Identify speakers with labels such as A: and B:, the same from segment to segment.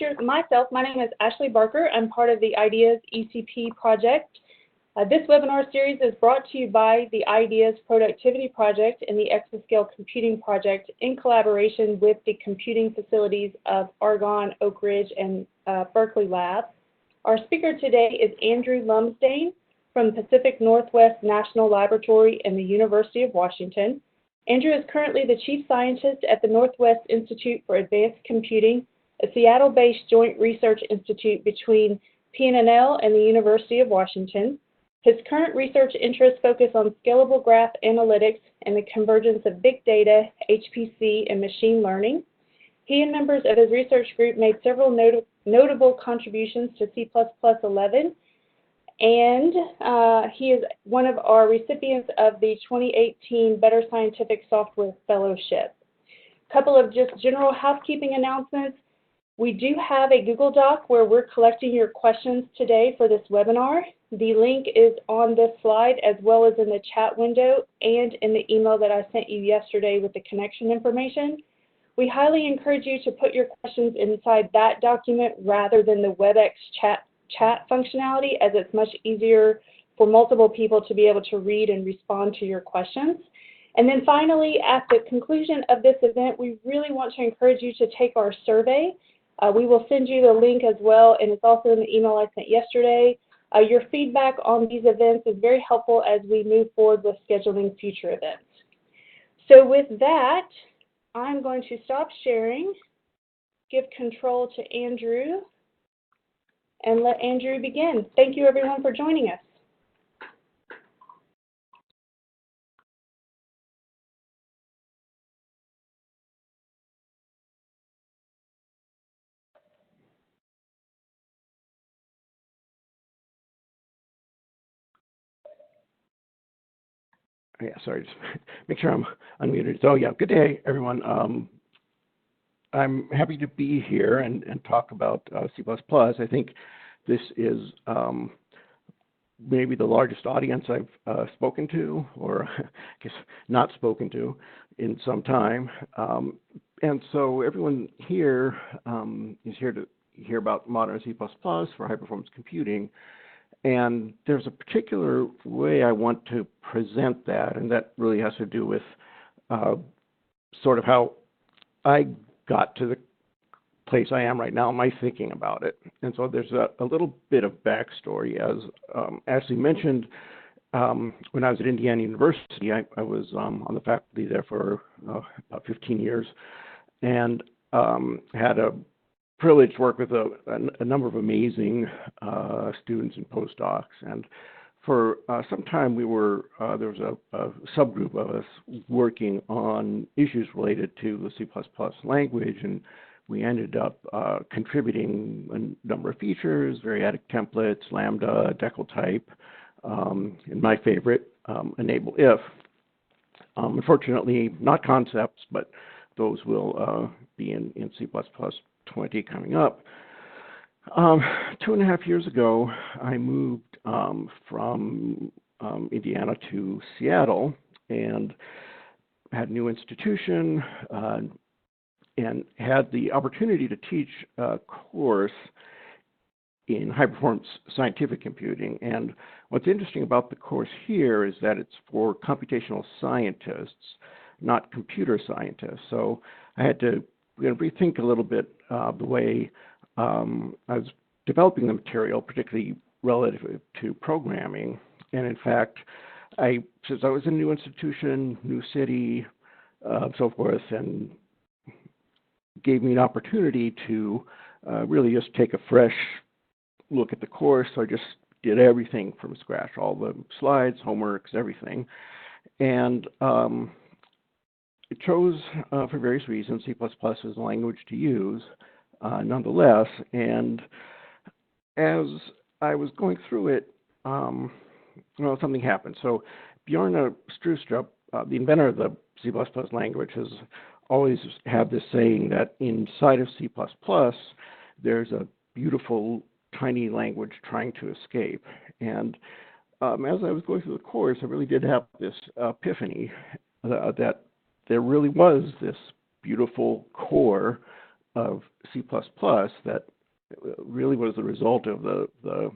A: My name is Ashley Barker. I'm part of the IDEAS ECP project. This webinar series is brought to you by the IDEAS Productivity Project and the Exascale Computing Project in collaboration with the computing facilities of Argonne, Oak Ridge, and Berkeley Lab. Our speaker today is Andrew Lumsdaine from Pacific Northwest National Laboratory in the University of Washington. Andrew is currently the Chief Scientist at the Northwest Institute for Advanced Computing, a Seattle-based joint research institute between PNNL and the University of Washington. His current research interests focus on scalable graph analytics and the convergence of big data, HPC, and machine learning. He and members of his research group made several notable contributions to C++11, and he is one of our recipients of the 2018 Better Scientific Software Fellowship. A couple of just general housekeeping announcements. We do have a Google Doc where we're collecting your questions today for this webinar. The link is on this slide as well as in the chat window and in the email that I sent you yesterday with the connection information. We highly encourage you to put your questions inside that document rather than the WebEx chat functionality, as it's much easier for multiple people to be able to read and respond to your questions. And then finally, at the conclusion of this event, we really want to encourage you to take our survey. We will send you the link as well, and it's also in the email I sent yesterday. Your feedback on these events is very helpful as we move forward with scheduling future events. So with that, I'm going to stop sharing, give control to Andrew, and let Andrew begin. Thank you, everyone, for joining us.
B: Yeah, sorry, just make sure I'm unmuted. So yeah, good day, everyone. I'm happy to be here and talk about C++. I think this is maybe the largest audience I've spoken to, or I guess not spoken to, in some time. And so everyone here is here to hear about modern C++ for high-performance computing. And there's a particular way I want to present that, and that really has to do with sort of how I got to the place I am right now, my thinking about it. And so there's a little bit of backstory. As Ashley mentioned, when I was at Indiana University, I was on the faculty there for about 15 years, and had a privilege to work with a number of amazing students and postdocs. And for some time, there was a subgroup of us working on issues related to the C++ language, and we ended up contributing a number of features, variadic templates, Lambda, Decal type, and my favorite, enable if. Unfortunately, not concepts, but those will be in C++ 20 coming up. 2.5 years ago, I moved from Indiana to Seattle and had a new institution and had the opportunity to teach a course in high-performance scientific computing. And what's interesting about the course here is that it's for computational scientists, not computer scientists. So I had to rethink a little bit the way I was developing the material, particularly relative to programming. And in fact, since I was in a new institution, new city, so forth, and gave me an opportunity to really just take a fresh look at the course. So I just did everything from scratch, all the slides, homeworks, everything. And it chose, for various reasons, C++ as a language to use, nonetheless. And as I was going through it, something happened. So Bjorn Stroustrup, the inventor of the C++ language, has always had this saying that inside of C++, there's a beautiful, tiny language trying to escape. And as I was going through the course, I really did have this epiphany that there really was this beautiful core of C++ that really was the result of the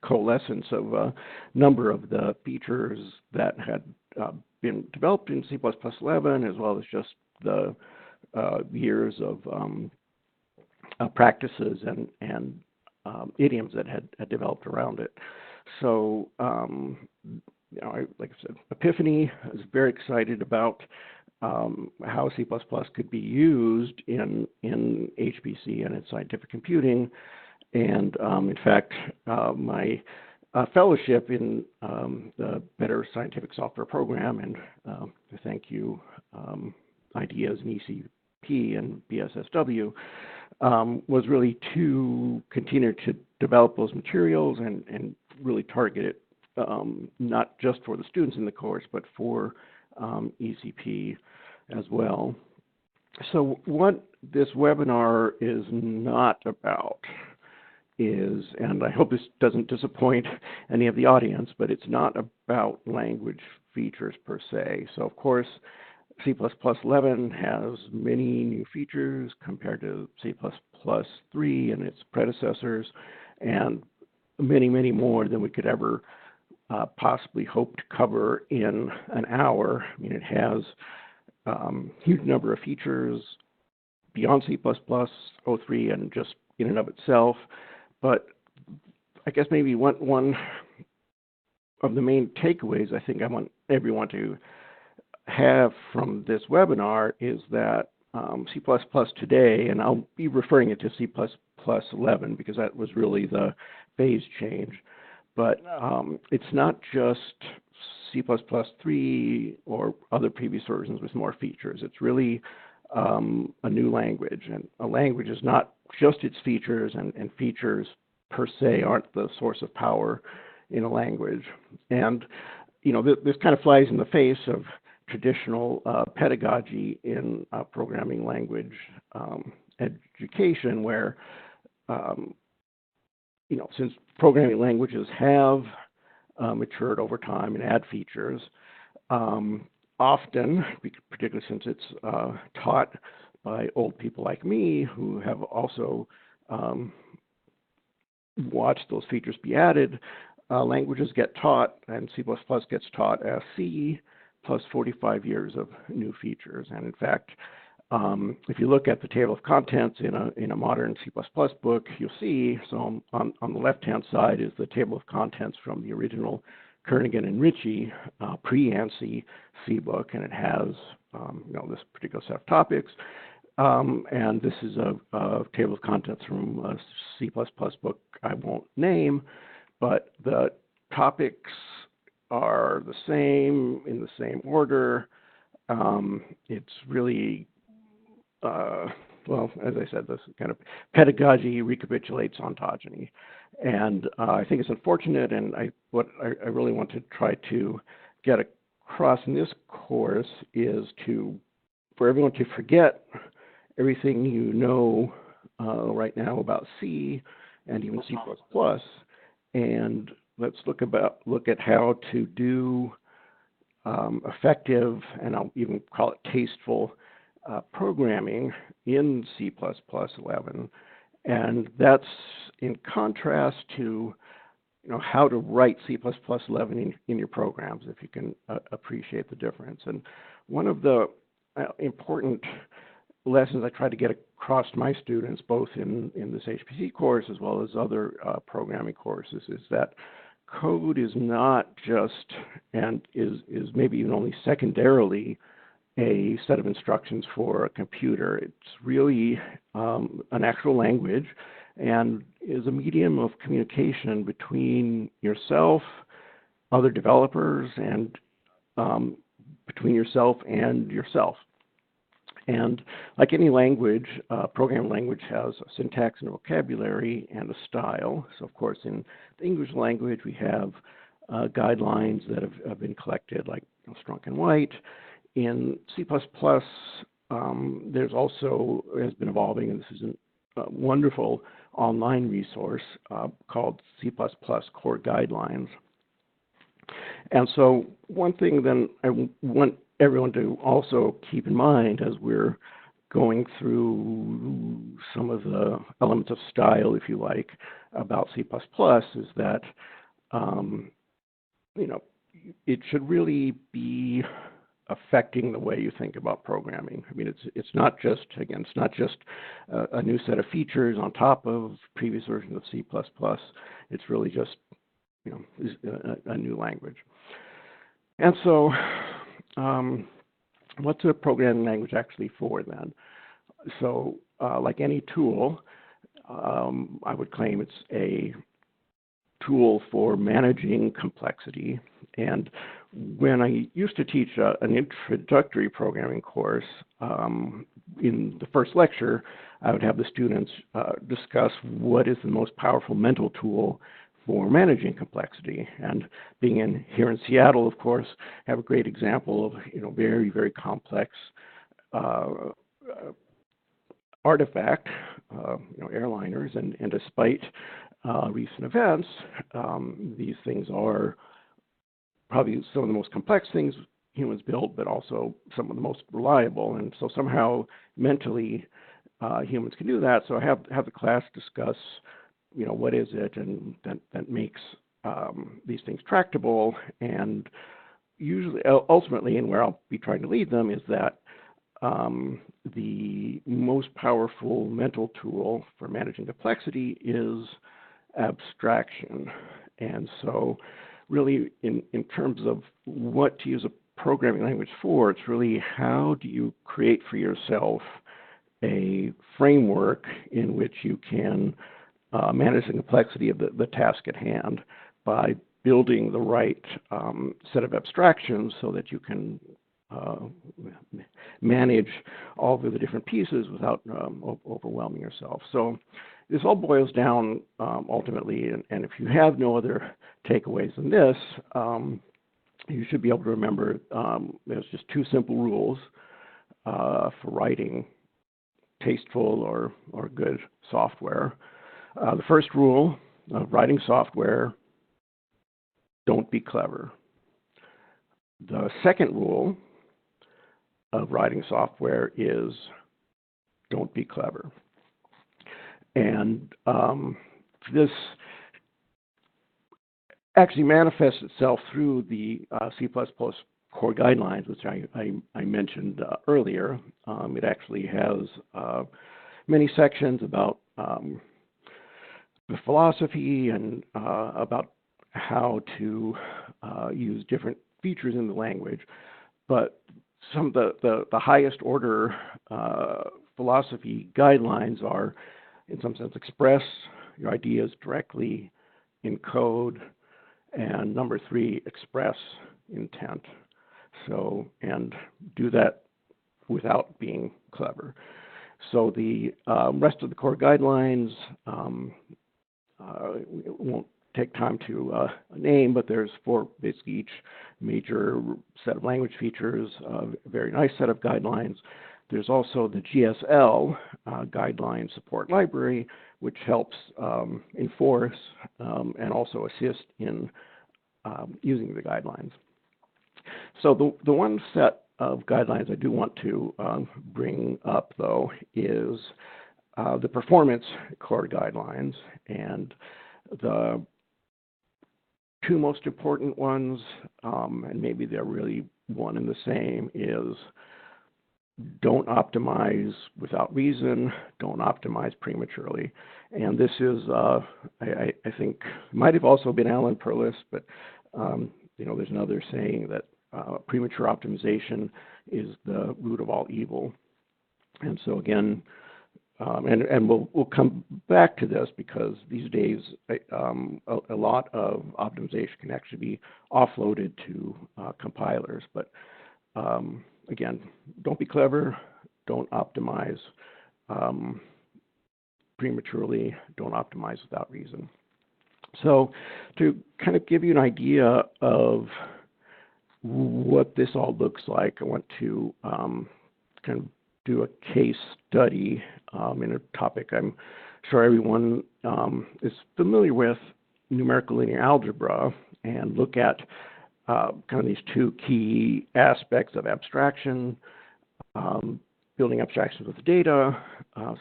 B: coalescence of a number of the features that had been developed in C++ 11, as well as just the years of practices and idioms that had developed around it. So, like I said, Epiphany is very excited about how C++ could be used in HPC and in scientific computing. And in fact, my fellowship in the Better Scientific Software Program, and thank you, IDEAS and ECP and BSSW, was really to continue to develop those materials and really target it not just for the students in the course, but for ECP as well. So what this webinar is not about is, and I hope this doesn't disappoint any of the audience, but it's not about language features per se. So of course, C++ 11 has many new features compared to C++ 3 and its predecessors, and many, many more than we could ever possibly hope to cover in an hour. I mean, it has a huge number of features beyond C++ 03 and just in and of itself. But I guess maybe one of the main takeaways I think I want everyone to have from this webinar is that C++ today, and I'll be referring it to C++ 11 because that was really the phase change, but it's not just C++ 3 or other previous versions with more features. It's really a new language, and a language is not just its features, and features per se aren't the source of power in a language. And this kind of flies in the face of traditional pedagogy in programming language education, where since programming languages have matured over time and add features, often, particularly since it's taught by old people like me who have also watched those features be added, languages get taught, and C++ gets taught as C plus 45 years of new features. And in fact, if you look at the table of contents in a modern C++ book, you'll see, so on the left-hand side is the table of contents from the original Kernighan and Ritchie pre-ANSI C book, and it has this particular set of topics. And this is a table of contents from a C++ book I won't name, but the topics are the same, in the same order. It's really, well, as I said, this kind of pedagogy recapitulates ontogeny. And I think it's unfortunate, and what I really want to try to get across in this course is for everyone to forget everything you know right now about C and even C++, and let's look at how to do effective, and I'll even call it tasteful, programming in C++ 11. And that's in contrast to how to write C++ 11 in your programs, if you can appreciate the difference. And one of the important lessons I try to get across to my students, both in this HPC course as well as other programming courses, is that code is not just, and is maybe even only secondarily, a set of instructions for a computer. It's really an actual language and is a medium of communication between yourself, other developers, and between yourself and yourself. And like any language, programming language has a syntax and a vocabulary and a style. So of course, in the English language, we have guidelines that have been collected, like Strunk and White. In C++, there's also, has been evolving, and this is a wonderful online resource called C++ Core Guidelines. And so one thing then I want everyone to also keep in mind as we're going through some of the elements of style, if you like, about C++ is that, you know, it should really be affecting the way you think about programming. I mean, it's not just, again, it's not just a new set of features on top of previous versions of C++. It's really just, you know, a new language. And so, what's a programming language actually for then? So, like any tool, I would claim it's a tool for managing complexity. And when I used to teach an introductory programming course, in the first lecture, I would have the students discuss what is the most powerful mental tool for managing complexity. And being here in Seattle, of course, I have a great example of, you know, very, very complex artifact, you know, airliners, and despite recent events, these things are probably some of the most complex things humans build, but also some of the most reliable. And so somehow mentally humans can do that. So I have the class discuss, you know, what is it and that makes these things tractable. And usually, ultimately, and where I'll be trying to lead them is that the most powerful mental tool for managing complexity is abstraction. And so really in terms of what to use a programming language for, it's really how do you create for yourself a framework in which you can manage the complexity of the task at hand by building the right set of abstractions so that you can manage all of the different pieces without overwhelming yourself. So this all boils down ultimately, and if you have no other takeaways than this, you should be able to remember there's just two simple rules for writing tasteful or good software. The first rule of writing software, don't be clever. The second rule of writing software is don't be clever. And this actually manifests itself through the C++ core guidelines, which I mentioned earlier. It actually has many sections about the philosophy and about how to use different features in the language. But some of the highest order philosophy guidelines are, in some sense, express your ideas directly in code, and number 3, express intent. So, and do that without being clever. So the rest of the core guidelines won't take time to name, but there's 4, basically each major set of language features, a very nice set of guidelines. There's also the GSL guideline support library, which helps enforce and also assist in using the guidelines. So the one set of guidelines I do want to bring up, though, is the performance core guidelines. And the 2 most important ones, and maybe they're really one and the same, is don't optimize without reason, don't optimize prematurely. And this is, I think, might have also been Alan Perlis, but you know, there's another saying that premature optimization is the root of all evil. And so again, and we'll come back to this because these days a lot of optimization can actually be offloaded to compilers. But again, don't be clever, don't optimize prematurely, don't optimize without reason. So to kind of give you an idea of what this all looks like, I want to kind of do a case study in a topic I'm sure everyone is familiar with, numerical linear algebra, and look at kind of these 2 key aspects of abstraction, building abstractions with data.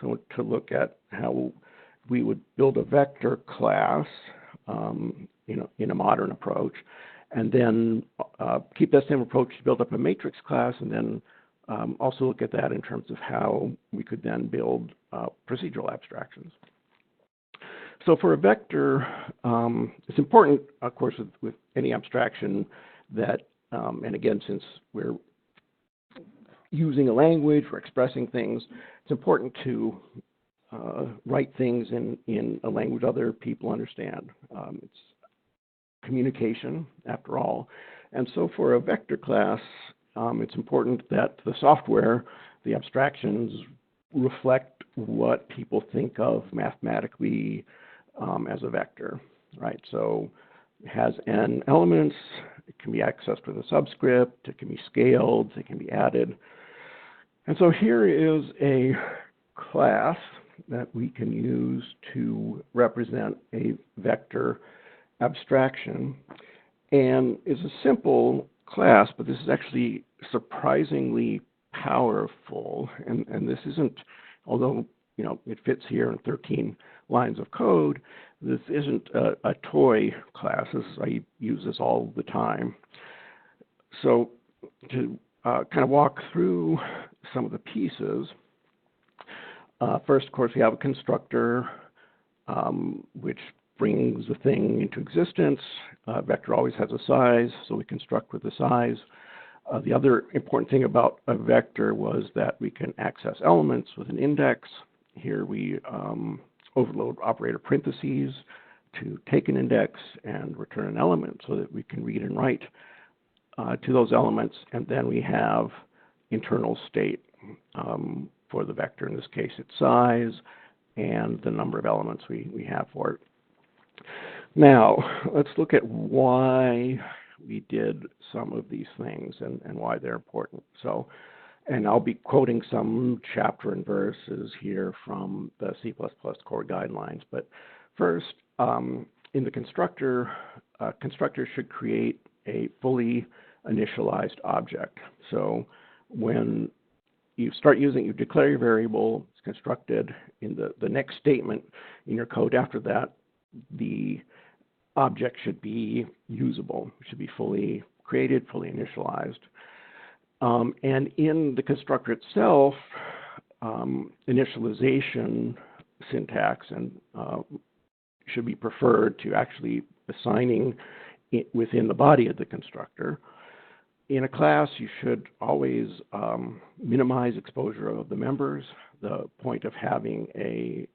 B: So to look at how we would build a vector class in a modern approach, and then keep that same approach to build up a matrix class, and then also look at that in terms of how we could then build procedural abstractions. So for a vector, it's important, of course, with any abstraction that, and again, since we're using a language, we're expressing things, it's important to write things in a language other people understand. It's communication, after all. And so for a vector class, it's important that the software, the abstractions, reflect what people think of mathematically as a vector, right? So it has n elements, it can be accessed with a subscript, it can be scaled, it can be added. And so here is a class that we can use to represent a vector abstraction. And it's a simple class, but this is actually surprisingly powerful. And this isn't, although it fits here in 13 lines of code, this isn't a toy class. I use this all the time. So to kind of walk through some of the pieces, first, of course, we have a constructor, which brings the thing into existence. Vector always has a size, so we construct with the size. The other important thing about a vector was that we can access elements with an index. Here we overload operator parentheses to take an index and return an element so that we can read and write to those elements. And then we have internal state for the vector, in this case its size and the number of elements we have for it. Now, let's look at why we did some of these things and why they're important. So, and I'll be quoting some chapter and verses here from the C++ core guidelines. But first, in the constructor, constructor should create a fully initialized object. So when you start using, you declare your variable, it's constructed. In the next statement in your code after that, the object should be usable. It should be fully created, fully initialized. And in the constructor itself, initialization syntax and should be preferred to actually assigning it within the body of the constructor. In a class, you should always minimize exposure of the members. The point of having a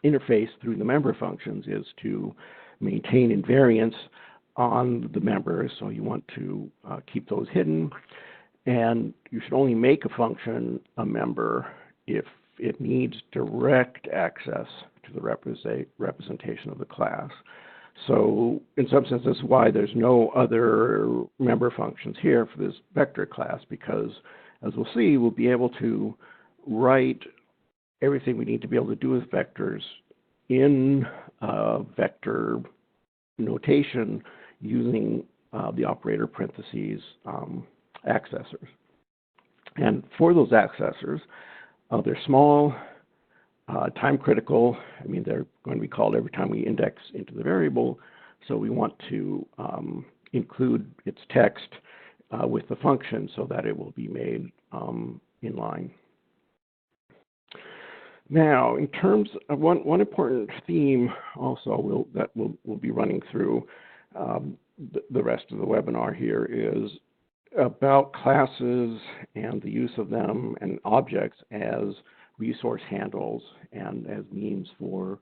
B: interface through the member functions is to maintain invariance on the members, so you want to keep those hidden. And you should only make a function a member if it needs direct access to the representation of the class. So in some sense, that's why there's no other member functions here for this vector class, because as we'll see, we'll be able to write everything we need to be able to do with vectors in vector notation using the operator parentheses accessors. And for those accessors, they're small, time critical. I mean, they're going to be called every time we index into the variable. So we want to include its text with the function so that it will be made in line. Now, in terms of one important theme also that we'll be running through the rest of the webinar here is about classes and the use of them and objects as resource handles and as means for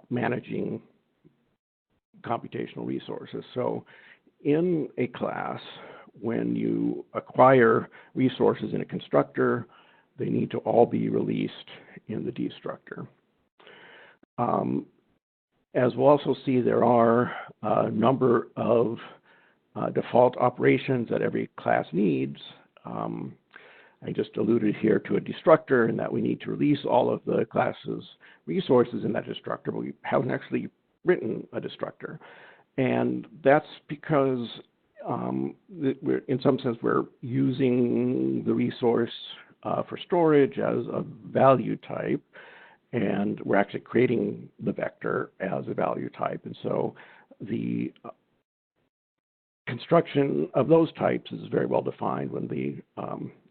B: managing computational resources. So in a class, when you acquire resources in a constructor, they need to all be released in the destructor. As we'll also see, there are a number of default operations that every class needs. I just alluded here to a destructor and that we need to release all of the class's resources in that destructor, but we haven't actually written a destructor. And that's because in some sense, we're using the resource for storage as a value type, and we're actually creating the vector as a value type. And so the construction of those types is very well defined when the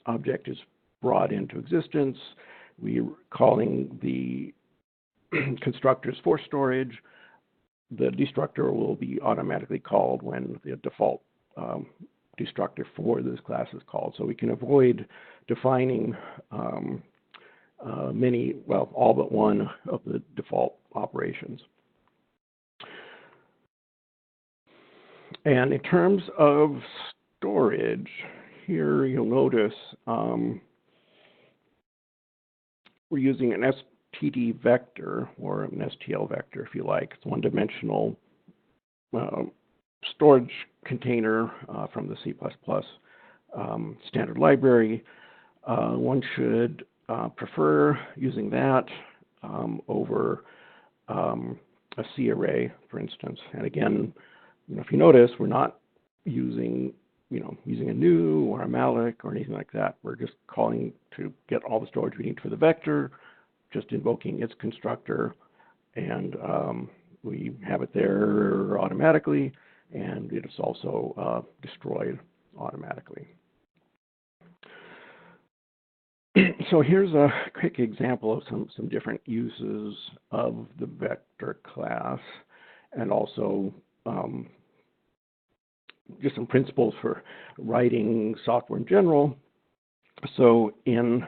B: object is brought into existence. We're calling the constructors for storage. The destructor will be automatically called when the default destructor for this class is called. So we can avoid defining all but one of the default operations. And in terms of storage, here you'll notice we're using an std vector, or an STL vector if you like. It's one-dimensional storage container from the C++ standard library. One should prefer using that over a C array, for instance. And again, if you notice, we're not using a new or a malloc or anything like that. We're just calling to get all the storage we need for the vector, just invoking its constructor, and we have it there automatically, and it is also destroyed automatically. So here's a quick example of some different uses of the vector class, and also just some principles for writing software in general. So in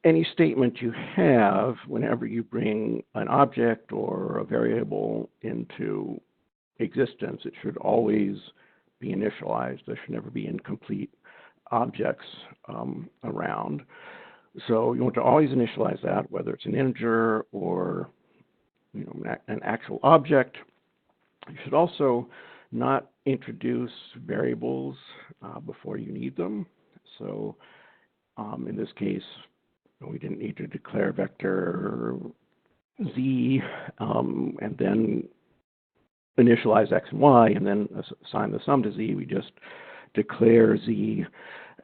B: any statement you have, whenever you bring an object or a variable into existence, it should always be initialized. There should never be incomplete objects around. So you want to always initialize that, whether it's an integer or an actual object. You should also not introduce variables before you need them. So in this case, we didn't need to declare vector z and then initialize x and y and then assign the sum to z. We just declare z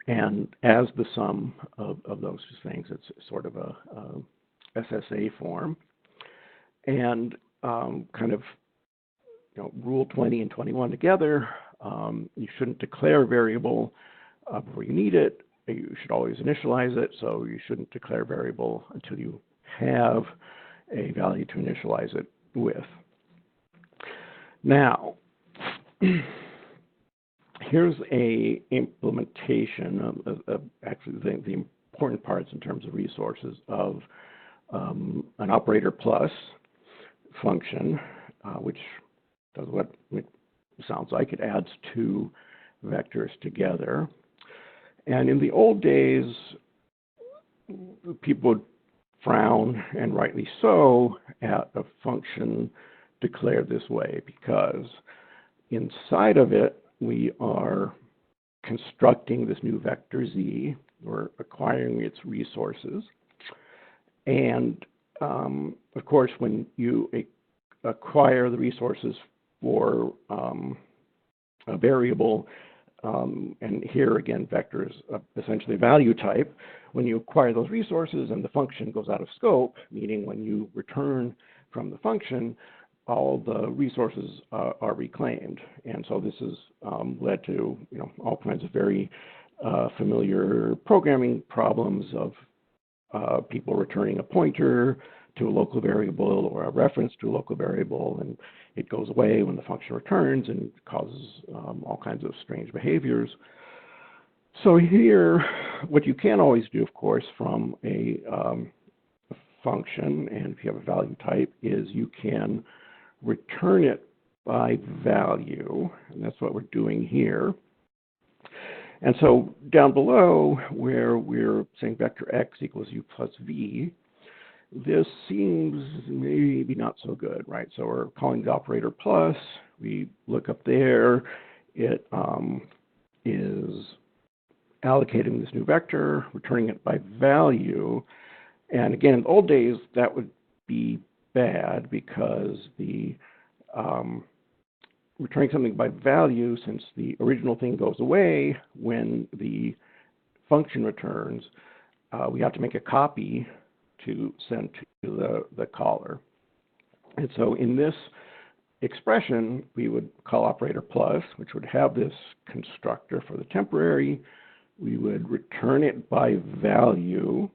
B: and as the sum of those things. It's sort of a SSA form. And kind of rule 20 and 21 together, you shouldn't declare a variable before you need it. You should always initialize it, so you shouldn't declare a variable until you have a value to initialize it with. Now, here's a implementation of actually the important parts in terms of resources of an operator plus function, which does what it sounds like. It adds two vectors together. And in the old days, people would frown, and rightly so, at a function declared this way, because inside of it, we are constructing this new vector z, we're acquiring its resources. And of course, when you acquire the resources for a variable, and here again, vector is essentially a value type. When you acquire those resources and the function goes out of scope, meaning when you return from the function, all the resources are reclaimed. And so this has led to all kinds of very familiar programming problems of people returning a pointer to a local variable or a reference to a local variable, and it goes away when the function returns and causes all kinds of strange behaviors. So here, what you can always do, of course, from a function, and if you have a value type, is you can return it by value, and that's what we're doing here. And so down below, where we're saying vector x equals u plus v, this seems maybe not so good, right? So we're calling the operator plus. We look up there. It is allocating this new vector, returning it by value. And again, in the old days, that would be bad because the returning something by value, since the original thing goes away when the function returns, we have to make a copy to send to the caller. And so in this expression, we would call operator plus, which would have this constructor for the temporary. We would return it by value,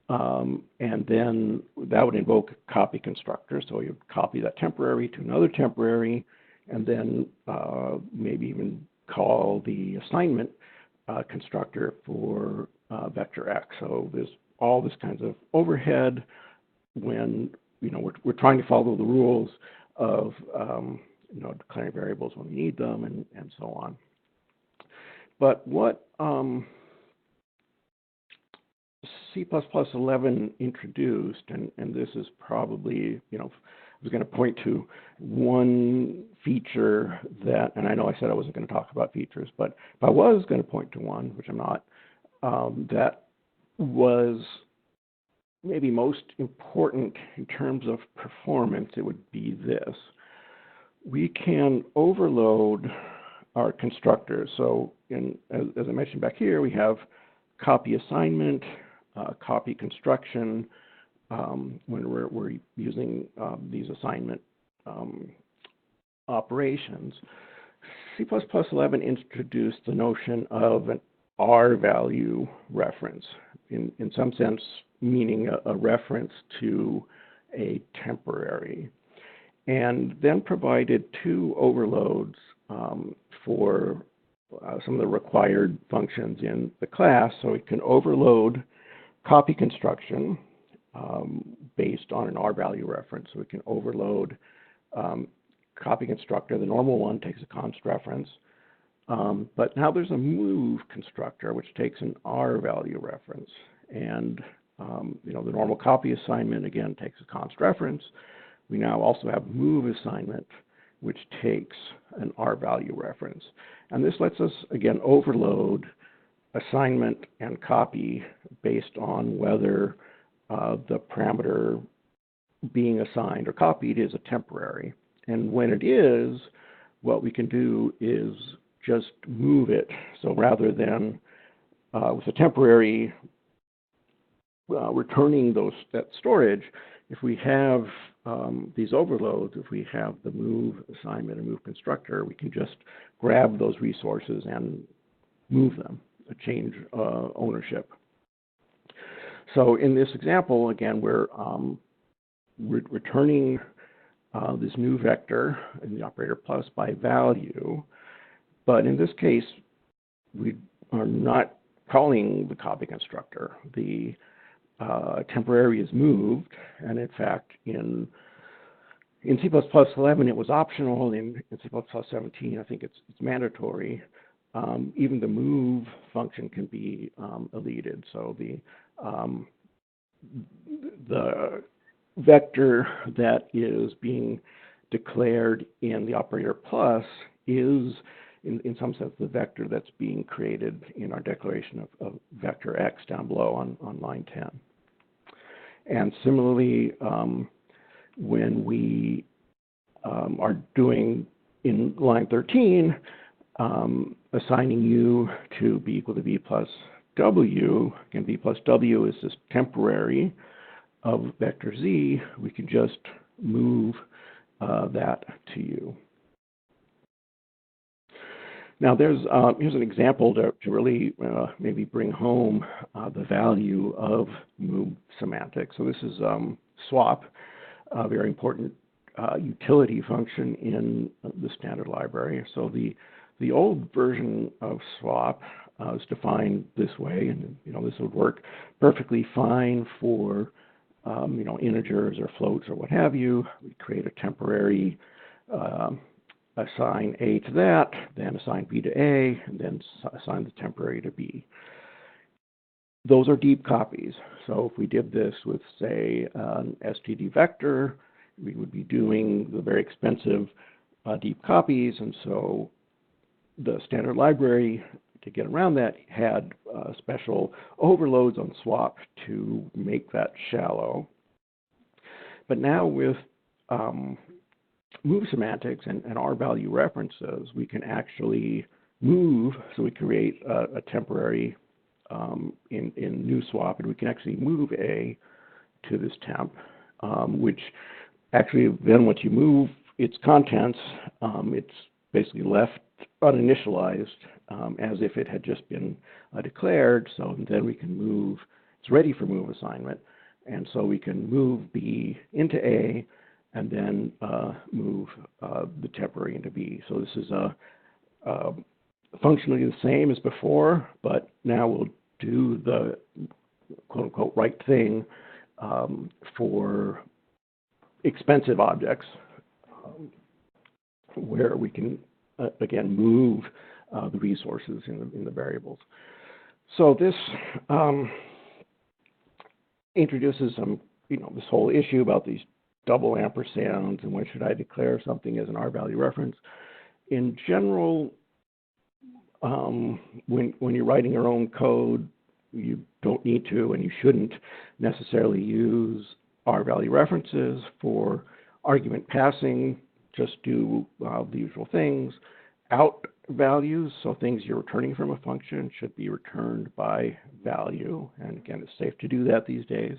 B: and then that would invoke a copy constructor. So you would copy that temporary to another temporary, and then maybe even call the assignment constructor for vector x. So there's all this kinds of overhead when we're trying to follow the rules of declaring variables when we need them and so on. But what C++11 introduced, and this is probably, I was going to point to one feature that, and I know I said I wasn't going to talk about features, but if I was going to point to one, which I'm not, that was maybe most important in terms of performance, it would be this. We can overload our constructors. So as I mentioned back here, we have copy assignment, copy construction, when we're using these assignment operations. C++11 introduced the notion of an R value reference, in some sense meaning a reference to a temporary, and then provided two overloads for some of the required functions in the class. So it can overload copy construction based on an R value reference. So we can overload copy constructor. The normal one takes a const reference. But now there's a move constructor, which takes an R value reference. And the normal copy assignment, again, takes a const reference. We now also have move assignment, which takes an R value reference. And this lets us, again, overload assignment and copy based on whether the parameter being assigned or copied is a temporary. And when it is, what we can do is just move it. So rather than with a temporary returning that storage, if we have these overloads, if we have the move assignment and move constructor, we can just grab those resources and move them, change ownership. So in this example, again, we're returning this new vector in the operator plus by value. But in this case, we are not calling the copy constructor. The temporary is moved, and in fact, in C++11, it was optional. In C++17, I think it's mandatory. Even the move function can be deleted. So the vector that is being declared in the operator plus is, in some sense, the vector that's being created in our declaration of vector x down below on line 10. And similarly, when we are doing in line 13, assigning u to b equal to v plus w, and v plus w is this temporary of vector z, we can just move that to u. Now here's an example to really maybe bring home the value of move semantics. So this is swap, a very important utility function in the standard library. So the old version of swap is defined this way, and this would work perfectly fine for integers or floats or what have you. We create a temporary, assign a to that, then assign b to a, and then assign the temporary to b. Those are deep copies. So if we did this with, say, an std vector, we would be doing the very expensive deep copies, and so the standard library, to get around that, had special overloads on swap to make that shallow. But now with move semantics and R value references, we can actually move. So we create a temporary in new swap, and we can actually move A to this temp, which actually then once you move its contents, it's basically left uninitialized as if it had just been declared. So then we can move, it's ready for move assignment, and so we can move B into A and then move the temporary into B. So this is functionally the same as before, but now we'll do the quote-unquote right thing for expensive objects, where we can, again, move the resources in the variables. So this introduces some, this whole issue about these double ampersands and when should I declare something as an R-value reference. In general, when you're writing your own code, you don't need to and you shouldn't necessarily use R-value references for argument passing. Just do the usual things. Out values, so things you're returning from a function, should be returned by value. And again, it's safe to do that these days.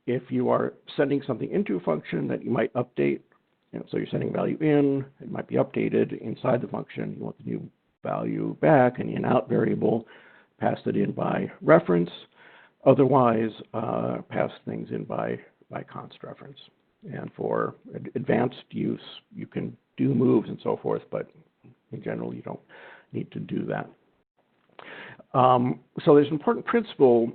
B: If you are sending something into a function that you might update, so you're sending value in, it might be updated inside the function. You want the new value back, and in out variable, pass it in by reference. Otherwise, pass things in by const reference. And for advanced use, you can do moves and so forth, but in general, you don't need to do that. So there's an important principle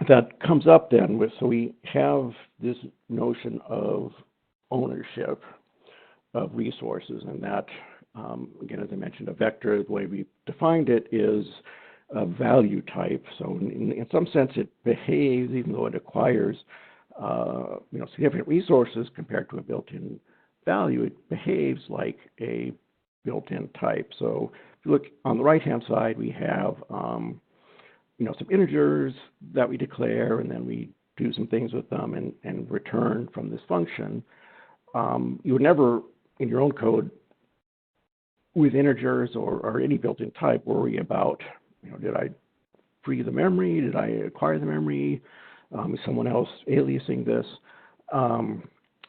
B: that comes up then with, so we have this notion of ownership of resources, and that, again, as I mentioned, a vector, the way we defined it, is a value type. So in some sense, it behaves, even though it acquires significant resources compared to a built-in value, it behaves like a built-in type. So if you look on the right-hand side, we have some integers that we declare, and then we do some things with them and return from this function. You would never, in your own code, with integers or any built-in type, worry about, did I free the memory? Did I acquire the memory? Is someone else aliasing this?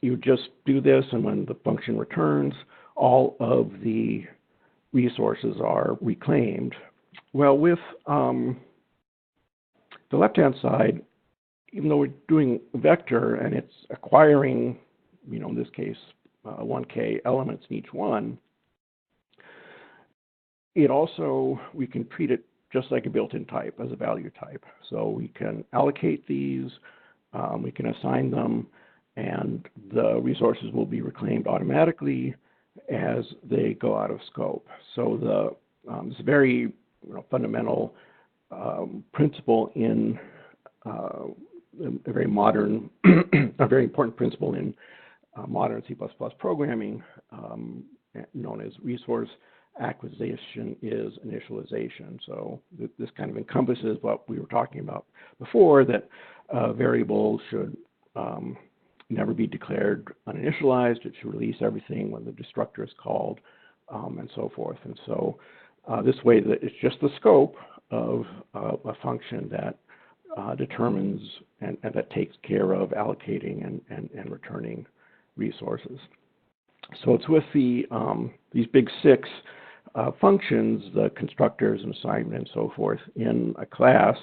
B: You just do this, and when the function returns, all of the resources are reclaimed. Well, with the left-hand side, even though we're doing vector and it's acquiring, in this case, 1K elements in each one, it also, we can treat it just like a built-in type, as a value type. So we can allocate these, we can assign them, and the resources will be reclaimed automatically as they go out of scope. So it's a very fundamental principle in a very modern, a very important principle in modern C++ programming, known as resource acquisition is initialization. So this kind of encompasses what we were talking about before, that variables should never be declared uninitialized. It should release everything when the destructor is called, and so forth. And so this way, that it's just the scope of a function that determines and that takes care of allocating and returning resources. So it's with the these big six functions, the constructors and assignment and so forth in a class,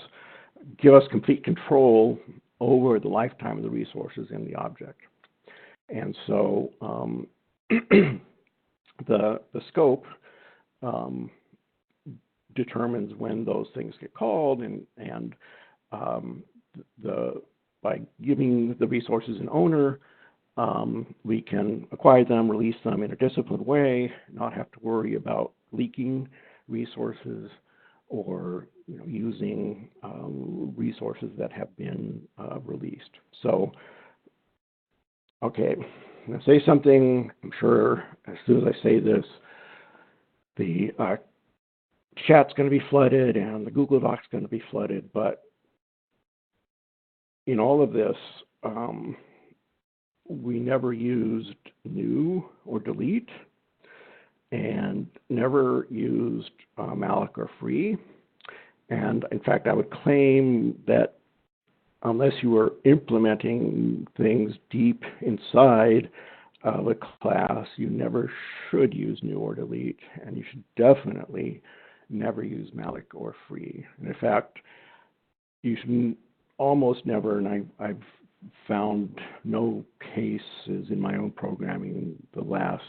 B: give us complete control over the lifetime of the resources in the object. And so the scope determines when those things get called, and by giving the resources an owner, we can acquire them, release them in a disciplined way, not have to worry about leaking resources or using resources that have been released. So, okay, I'm going to say something. I'm sure as soon as I say this, the chat's going to be flooded and the Google Doc's going to be flooded. But in all of this, we never used new or delete, and never used malloc or free. And in fact, I would claim that unless you were implementing things deep inside of a class, you never should use new or delete, and you should definitely never use malloc or free. And in fact, you should almost never, and I've found no cases in my own programming the last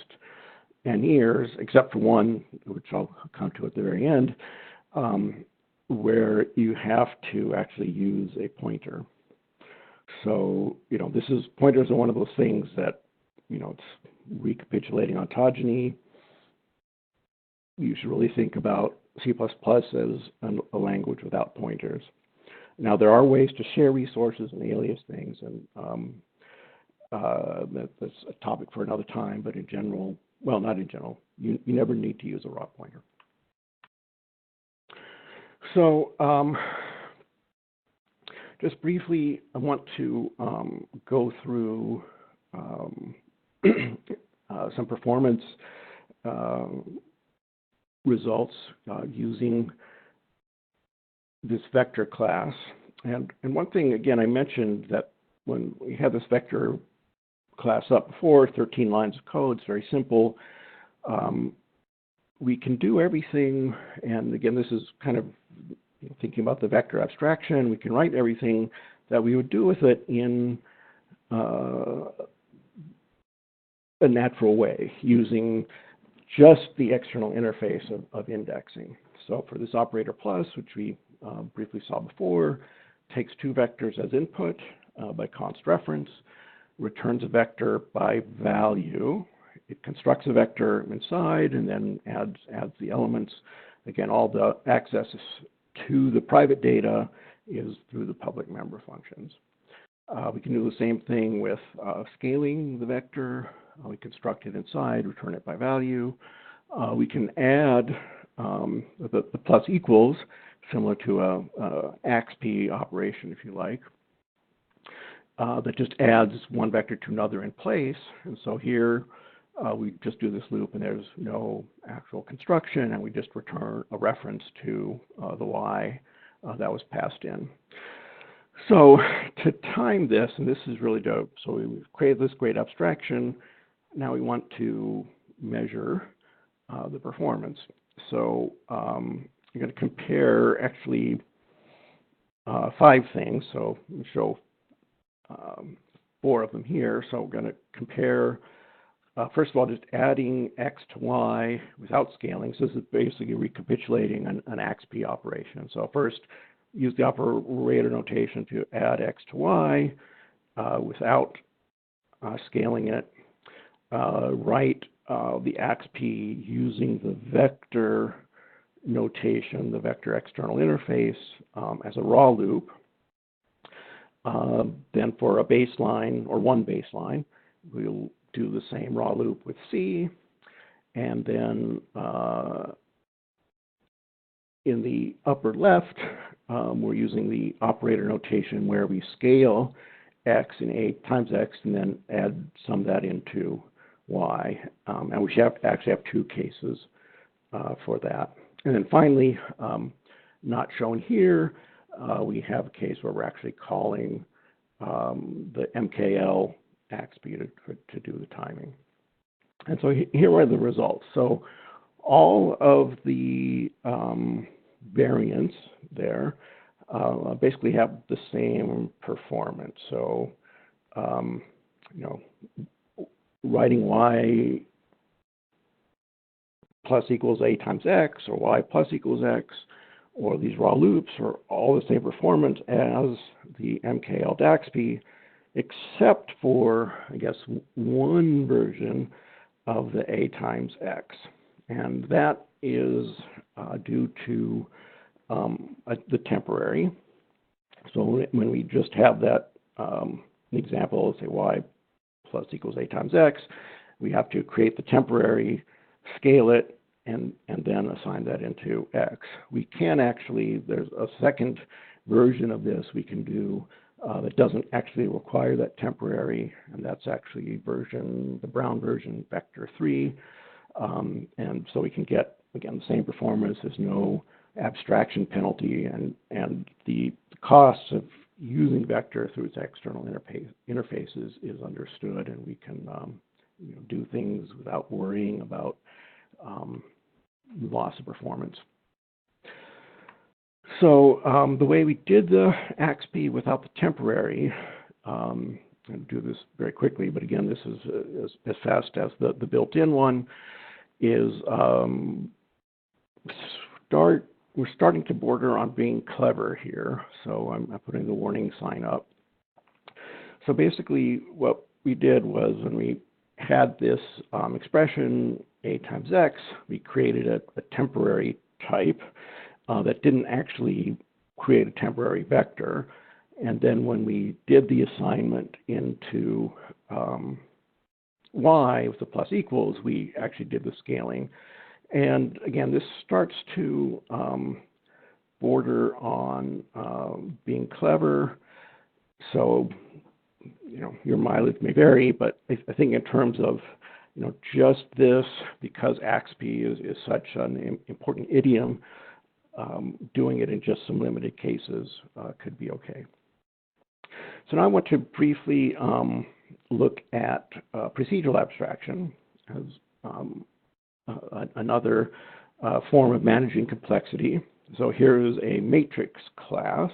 B: 10 years, except for one, which I'll come to at the very end, where you have to actually use a pointer. So, pointers are one of those things that, it's recapitulating ontogeny. You should really think about C++ as a language without pointers. Now, there are ways to share resources and alias things, and that's a topic for another time, but in general, well, not in general, you never need to use a raw pointer. So, just briefly, I want to go through some performance results using this vector class. And one thing, again, I mentioned that when we had this vector class up before, 13 lines of code, it's very simple. We can do everything, and again, this is kind of thinking about the vector abstraction. We can write everything that we would do with it in a natural way, using just the external interface of indexing. So for this operator plus, which we briefly saw before, takes two vectors as input by const reference, returns a vector by value. It constructs a vector inside and then adds the elements. Again, all the access to the private data is through the public member functions. We can do the same thing with scaling the vector. We construct it inside, return it by value. We can add the plus equals, similar to a AXP operation, if you like, that just adds one vector to another in place. And so here we just do this loop, and there's no actual construction, and we just return a reference to the y that was passed in. So to time this, and this is really dope, so we've created this great abstraction. Now we want to measure the performance. So I'm going to compare actually 5 things. So let me show 4 of them here. So we're going to compare, first of all, just adding x to y without scaling. So this is basically recapitulating an AXP operation. So first, use the operator notation to add x to y without scaling it. Write the AXP using the vector notation, the vector external interface, as a raw loop. Then for a baseline, or one baseline, we'll do the same raw loop with C. And then in the upper left, we're using the operator notation where we scale x in A times x and then add some of that into y. And we actually have 2 cases for that. And then finally, not shown here, we have a case where we're actually calling the MKL AXP to do the timing. And so here are the results. So all of the variants there basically have the same performance. So, writing y plus equals a times x, or y plus equals x, or these raw loops are all the same performance as the MKL DAXP, except for, I guess, one version of the a times x. And that is due to the temporary. So when we just have that example, say y plus equals a times x, we have to create the temporary, scale it, and then assign that into x. We can actually, there's a second version of this we can do that doesn't actually require that temporary, and that's actually the Brown version, vector 3. And so we can get, again, the same performance. There's no abstraction penalty, and the costs of using vector through its external interfaces is understood, and we can do things without worrying about loss of performance. So the way we did the AXP without the temporary, I'll do this very quickly, but again, this is as fast as the built-in one, is we're starting to border on being clever here. So I'm putting the warning sign up. So basically what we did was, when we had this expression a times x, we created a temporary type that didn't actually create a temporary vector. And then when we did the assignment into y with the plus equals, we actually did the scaling. And again, this starts to border on being clever. So, your mileage may vary, but I think in terms of, just this, because AXP is such an important idiom, doing it in just some limited cases could be okay. So now I want to briefly look at procedural abstraction as another form of managing complexity. So here is a matrix class,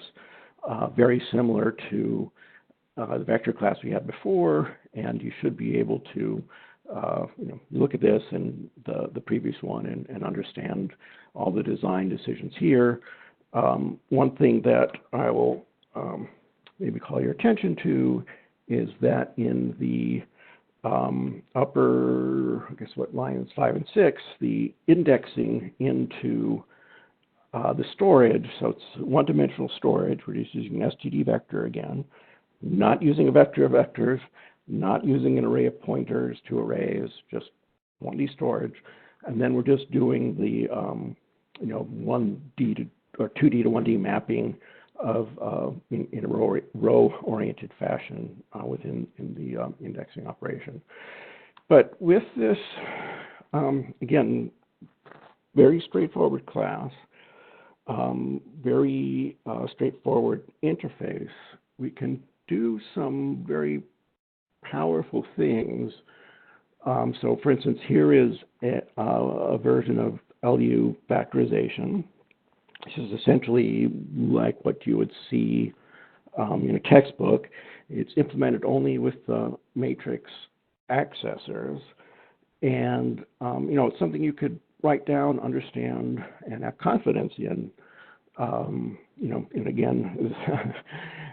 B: very similar to the vector class we had before, and you should be able to look at this and the previous one and understand all the design decisions here. One thing that I will maybe call your attention to is that in the upper, I guess what lines 5 and 6, the indexing into the storage, so it's one-dimensional storage. We're just using STD vector again, not using a vector of vectors, not using an array of pointers to arrays, just 1D storage. And then we're just doing the 1D to or 2D to 1D mapping of in a row-oriented fashion within the indexing operation. But with this, again, very straightforward class, very straightforward interface, we can do some very powerful things. So for instance, here is a version of LU factorization. This is essentially like what you would see in a textbook. It's implemented only with the matrix accessors. And, it's something you could write down, understand, and have confidence in. And again,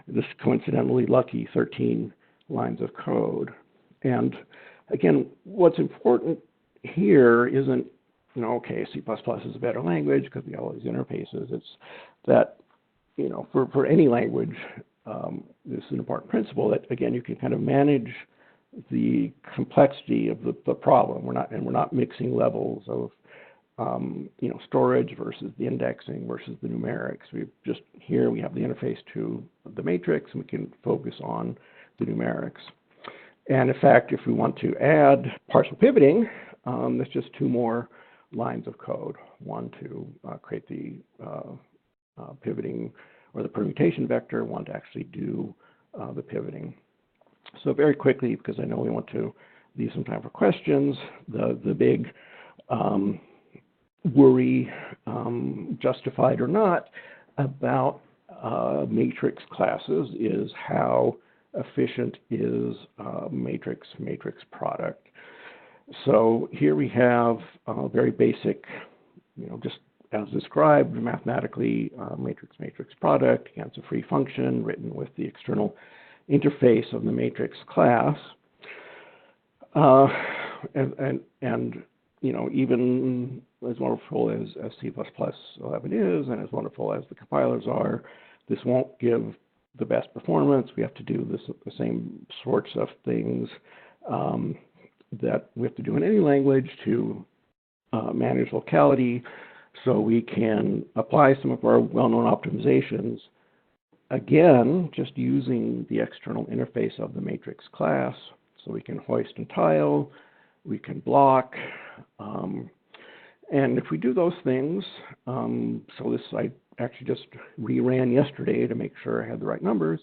B: this coincidentally lucky 13 lines of code. And again, what's important here isn't, okay, C++ is a better language because we have all these interfaces. It's that, for any language, this is an important principle that, again, you can kind of manage the complexity of the problem. We're not mixing levels of, storage versus the indexing versus the numerics. Here we have the interface to the matrix, and we can focus on the numerics. And in fact, if we want to add partial pivoting, that's just 2 more lines of code. One to create the pivoting or the permutation vector, one to actually do the pivoting. So very quickly, because I know we want to leave some time for questions, the big worry, justified or not, about matrix classes is how efficient is matrix product. So here we have very basic, just as described mathematically, matrix product against a free function written with the external interface of the matrix class. And even as wonderful as C++11 is, and as wonderful as the compilers are, this won't give the best performance. We have to do the same sorts of things that we have to do in any language to manage locality, so we can apply some of our well-known optimizations, again, just using the external interface of the matrix class. So we can hoist and tile, we can block, And if we do those things, so this I actually just reran yesterday to make sure I had the right numbers.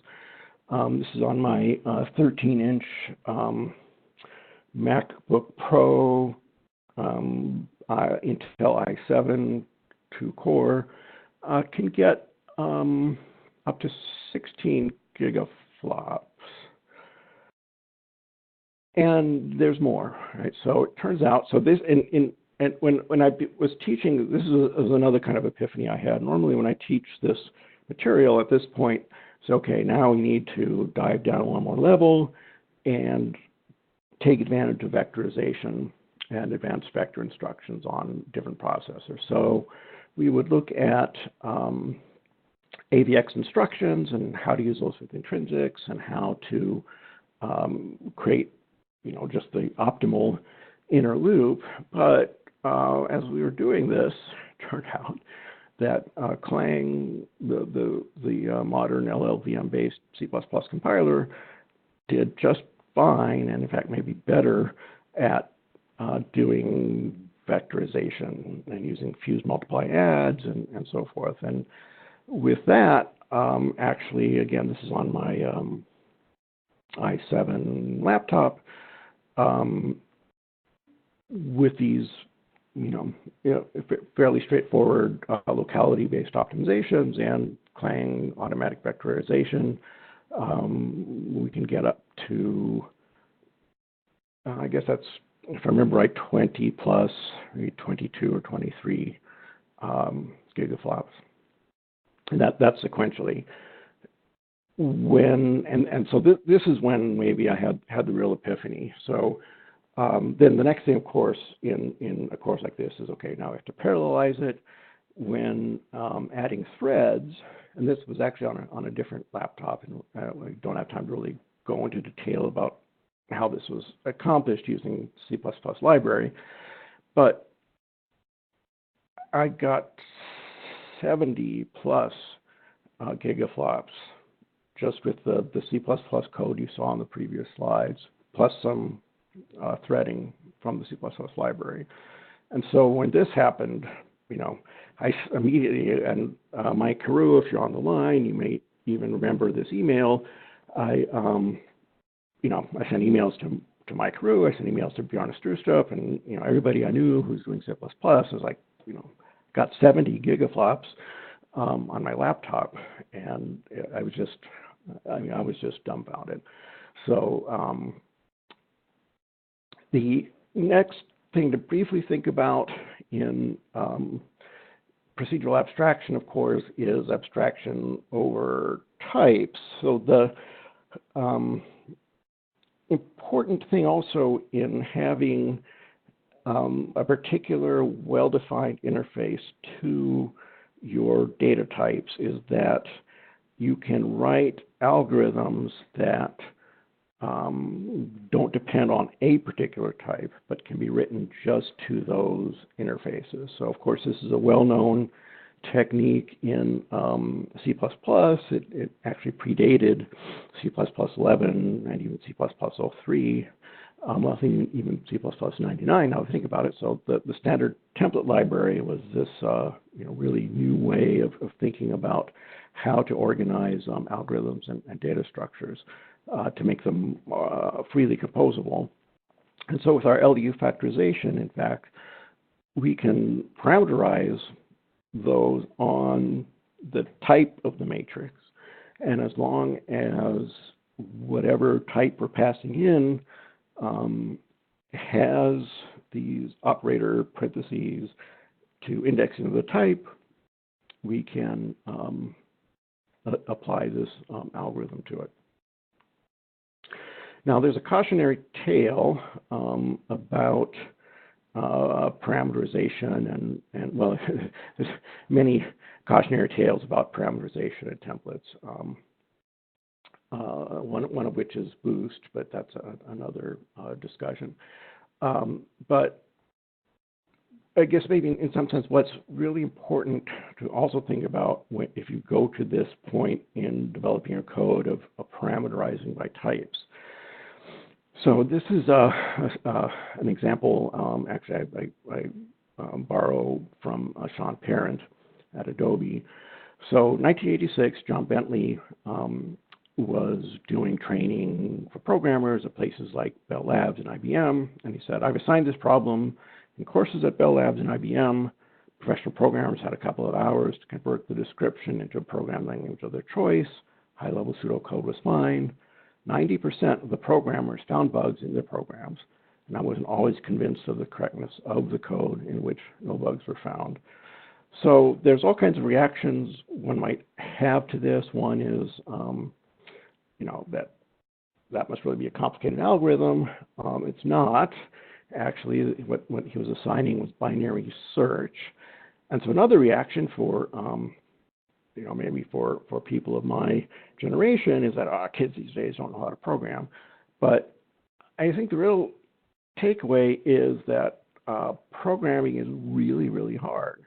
B: This is on my 13-inch MacBook Pro Intel i7 2-core, can get up to 16 gigaflops. And there's more, right? So it turns out, so this, and when I was teaching, this is another kind of epiphany I had. Normally when I teach this material at this point, it's okay, now we need to dive down one more level and take advantage of vectorization and advanced vector instructions on different processors. So we would look at AVX instructions and how to use those with intrinsics and how to create, just the optimal inner loop. But as we were doing this, it turned out that Clang, the modern LLVM-based C++ compiler, did just fine, and in fact maybe better at doing vectorization and using fuse multiply adds and so forth. And with that, actually, again, this is on my i7 laptop, with these fairly straightforward locality-based optimizations and Clang automatic vectorization, we can get up to, I guess that's, if I remember right, 20 plus, maybe 22 or 23 gigaflops. And that's sequentially. So this is when maybe I had the real epiphany. So then the next thing, of course, in a course like this is, okay, now I have to parallelize it. When adding threads, and this was actually on a different laptop, and we don't have time to really go into detail about how this was accomplished using C++ library, but I got 70 plus gigaflops just with the C++ code you saw on the previous slides, plus some threading from the C++ library. And so when this happened, I immediately, and Mike Carew, if you're on the line, you may even remember this email. I sent emails to Mike Carew, I sent emails to Bjarne Strustrup, and everybody I knew who's doing C++ was like, got 70 gigaflops on my laptop, and I was just dumbfounded. So the next thing to briefly think about in procedural abstraction, of course, is abstraction over types. So the important thing also in having a particular well-defined interface to your data types is that you can write algorithms that don't depend on a particular type, but can be written just to those interfaces. So, of course, this is a well-known technique in C++. It actually predated C++ 11 and even C++ 03. Well, even C++ 99, now I think about it. So the standard template library was this really new way of thinking about how to organize algorithms and data structures to make them freely composable. And so with our LDU factorization, in fact, we can parameterize those on the type of the matrix. And as long as whatever type we're passing in has these operator parentheses to indexing of the type, we can apply this algorithm to it. Now, there's a cautionary tale about parameterization, and well, there's many cautionary tales about parameterization in templates. One of which is Boost, but that's another discussion. But I guess maybe in some sense, what's really important to also think about if you go to this point in developing your code of parameterizing by types. So this is an example. Actually, I borrow from Sean Parent at Adobe. So 1986, John Bentley was doing training for programmers at places like Bell Labs and IBM, and he said, I've assigned this problem in courses at Bell Labs and IBM. Professional programmers had a couple of hours to convert the description into a program language of their choice. High-level pseudocode was fine. 90% of the programmers found bugs in their programs, and I wasn't always convinced of the correctness of the code in which no bugs were found. So there's all kinds of reactions one might have to this. One is, that must really be a complicated algorithm. It's not. Actually, what he was assigning was binary search. And so another reaction for, maybe for people of my generation is that kids these days don't know how to program. But I think the real takeaway is that programming is really, really hard.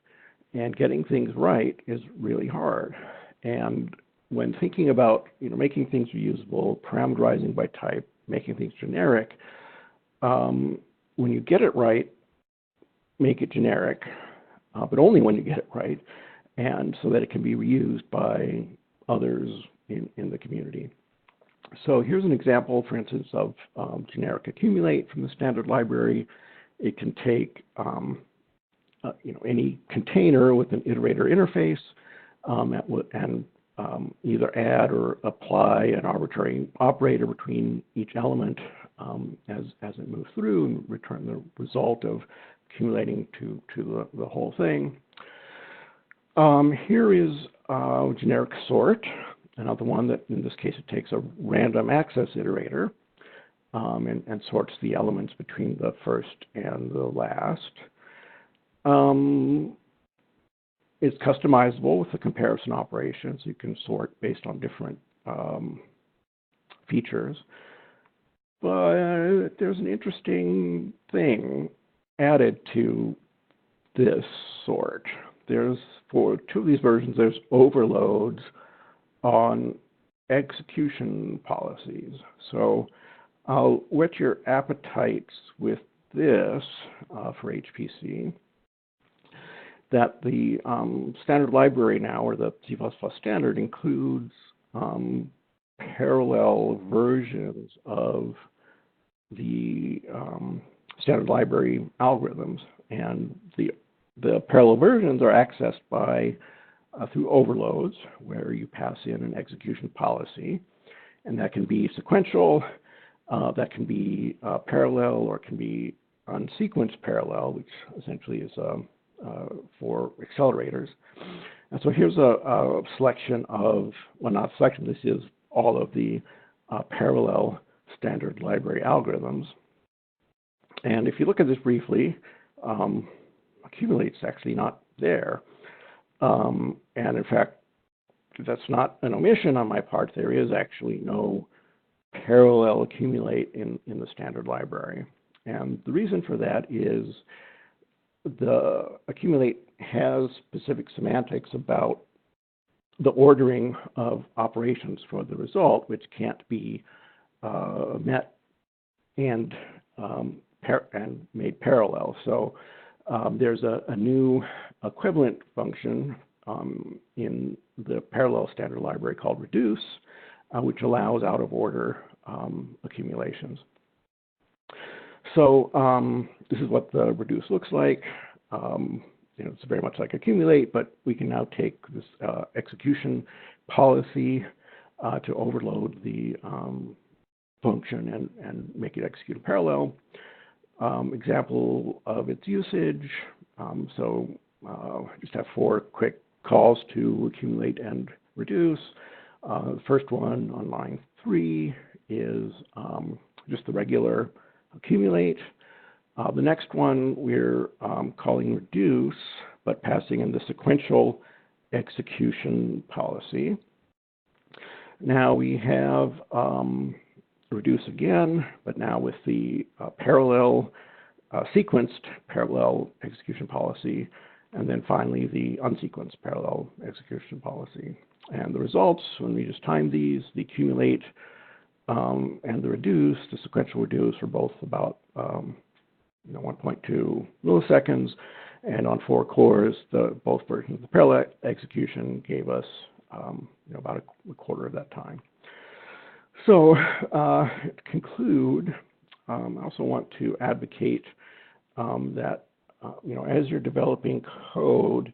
B: And getting things right is really hard. And when thinking about making things reusable, parameterizing by type, making things generic, when you get it right, make it generic, but only when you get it right, and so that it can be reused by others in the community. So here's an example, for instance, of generic accumulate from the standard library. It can take any container with an iterator interface and either add or apply an arbitrary operator between each element as it moves through and return the result of accumulating to the whole thing. Here is generic sort, another one that in this case it takes a random access iterator and sorts the elements between the first and the last. It's customizable with the comparison operations. You can sort based on different features. But there's an interesting thing added to this sort. For two of these versions, there's overloads on execution policies. So I'll whet your appetites with this for HPC, that the standard library now, or the C++ standard, includes parallel versions of the standard library algorithms, and the parallel versions are accessed by through overloads, where you pass in an execution policy, and that can be sequential, that can be parallel, or it can be unsequenced parallel, which essentially is for accelerators. And so here's a selection of, well, not a selection, this is all of the parallel standard library algorithms. And if you look at this briefly, accumulate's actually not there. And in fact, that's not an omission on my part. There is actually no parallel accumulate in the standard library. And the reason for that is the accumulate has specific semantics about the ordering of operations for the result, which can't be met and made parallel. So there's a new equivalent function in the parallel standard library called reduce, which allows out of order accumulations. So this is what the reduce looks like. It's very much like accumulate, but we can now take this execution policy to overload the function and make it execute in parallel. Example of its usage. Just have 4 quick calls to accumulate and reduce. The first one on line 3 is just the regular accumulate. The next one we're calling reduce, but passing in the sequential execution policy. Now we have reduce again, but now with the parallel, sequenced parallel execution policy, and then finally the unsequenced parallel execution policy. And the results, when we just time these, the accumulate and the reduce, the sequential reduce, are both about 1.2 milliseconds, And on 4 cores, both versions of the parallel execution gave us about a quarter of that time. So to conclude, I also want to advocate that as you're developing code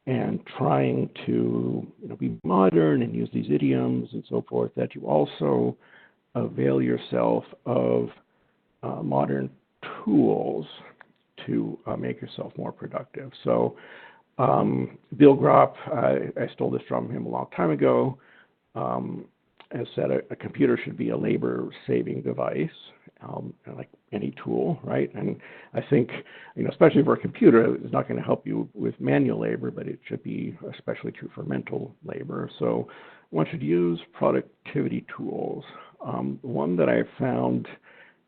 B: and trying to be modern and use these idioms and so forth, that you also avail yourself of modern tools to make yourself more productive. So Bill Gropp, I stole this from him a long time ago, has said a computer should be a labor-saving device, like any tool, right? And I think, especially for a computer, it's not going to help you with manual labor, but it should be especially true for mental labor. So one should use productivity tools. One that I've found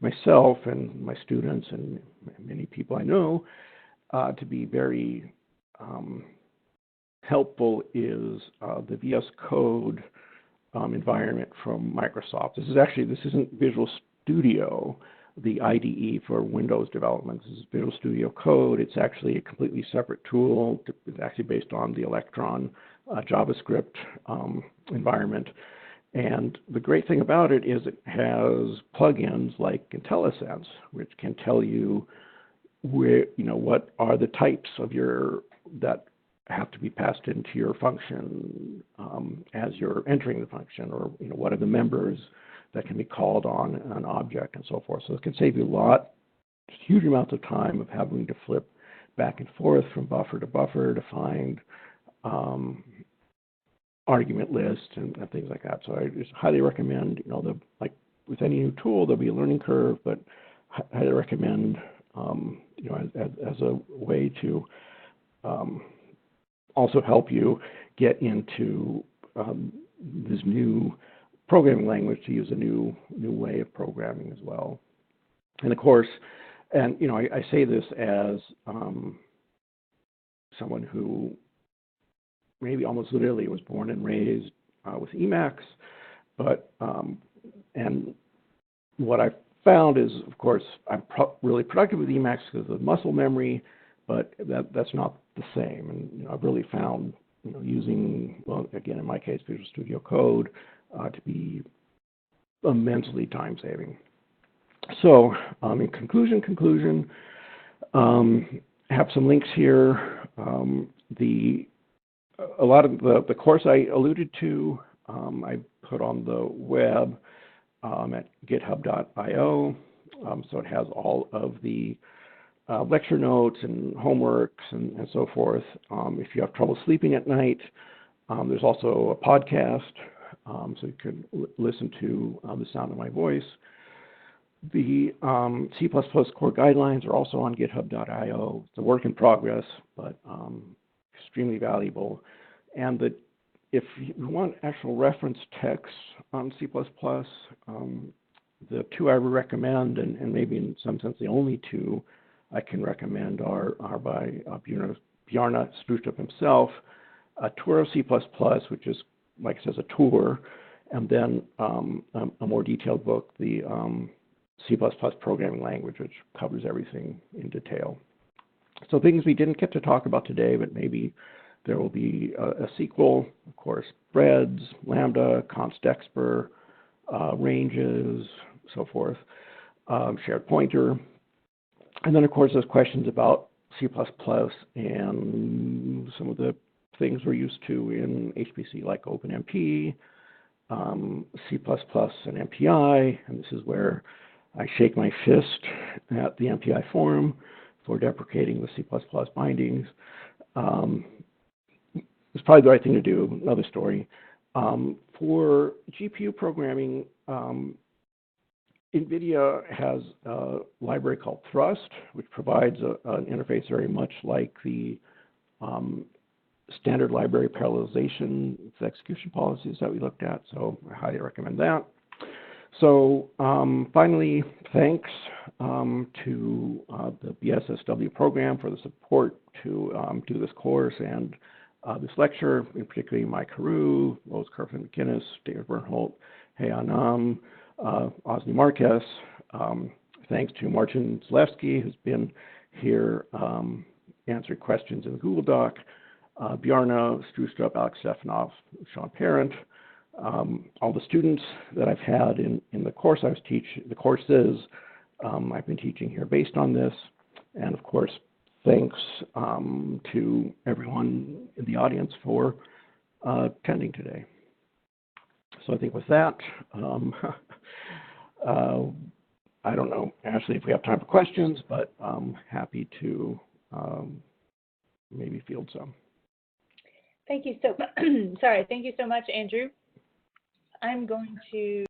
B: myself and my students and many people I know to be very helpful is the VS Code environment from Microsoft. This isn't Visual Studio, the IDE for Windows development. This is Visual Studio Code. It's actually a completely separate tool. It's actually based on the Electron JavaScript environment. And the great thing about it is it has plugins like IntelliSense, which can tell you what are the types of that have to be passed into your function as you're entering the function, or what are the members that can be called on an object and so forth. So it can save you huge amounts of time of having to flip back and forth from buffer to find argument lists and things like that. So I just highly recommend, like with any new tool, there'll be a learning curve, but highly recommend, as a way to also help you get into this new programming language, to use a new way of programming as well. And of course, I say this as someone who maybe almost literally was born and raised with Emacs, but and what I've found is, of course, I'm really productive with Emacs because of muscle memory, but that's not the same. And I've really found using, well, again, in my case, Visual Studio Code to be immensely time saving. So in conclusion, I have some links here. A lot of the course I alluded to, I put on the web at github.io. So it has all of the lecture notes and homeworks and so forth. If you have trouble sleeping at night, there's also a podcast, so you can listen to the sound of my voice. The C++ core guidelines are also on github.io. It's a work in progress, but extremely valuable. And if you want actual reference text on C++, the two I would recommend, and maybe in some sense the only two I can recommend, are by Bjarne Stroustrup himself, a tour of C++, which is, like it says, a tour, and then a more detailed book, the C++ programming language, which covers everything in detail. So things we didn't get to talk about today, but maybe there will be a sequel. Of course, breads, lambda, const expr, ranges, so forth, shared pointer. And then, of course, there's questions about C++ and some of the things we're used to in HPC, like OpenMP, C++ and MPI. And this is where I shake my fist at the MPI forum for deprecating the C++ bindings. It's probably the right thing to do. Another story. For GPU programming, NVIDIA has a library called Thrust, which provides an interface very much like the standard library parallelization execution policies that we looked at. So I highly recommend that. So finally, thanks to the BSSW program for the support to do this course and this lecture, in particularly Mike Carew, Lois Kerfin-McInnes, David Bernholt, Hey Anam, Osni Marquez. Thanks to Martin Zalewski, who's been here answered questions in the Google Doc. Bjarne Strustrup, Alex Stefanoff, Sean Parent, all the students that I've had in the course I was teaching, the courses I've been teaching here based on this, and of course, thanks to everyone in the audience for attending today. So I think with that, I don't know, Ashley, if we have time for questions, but I'm happy to maybe field some.
A: Thank you so much, Andrew. I'm going to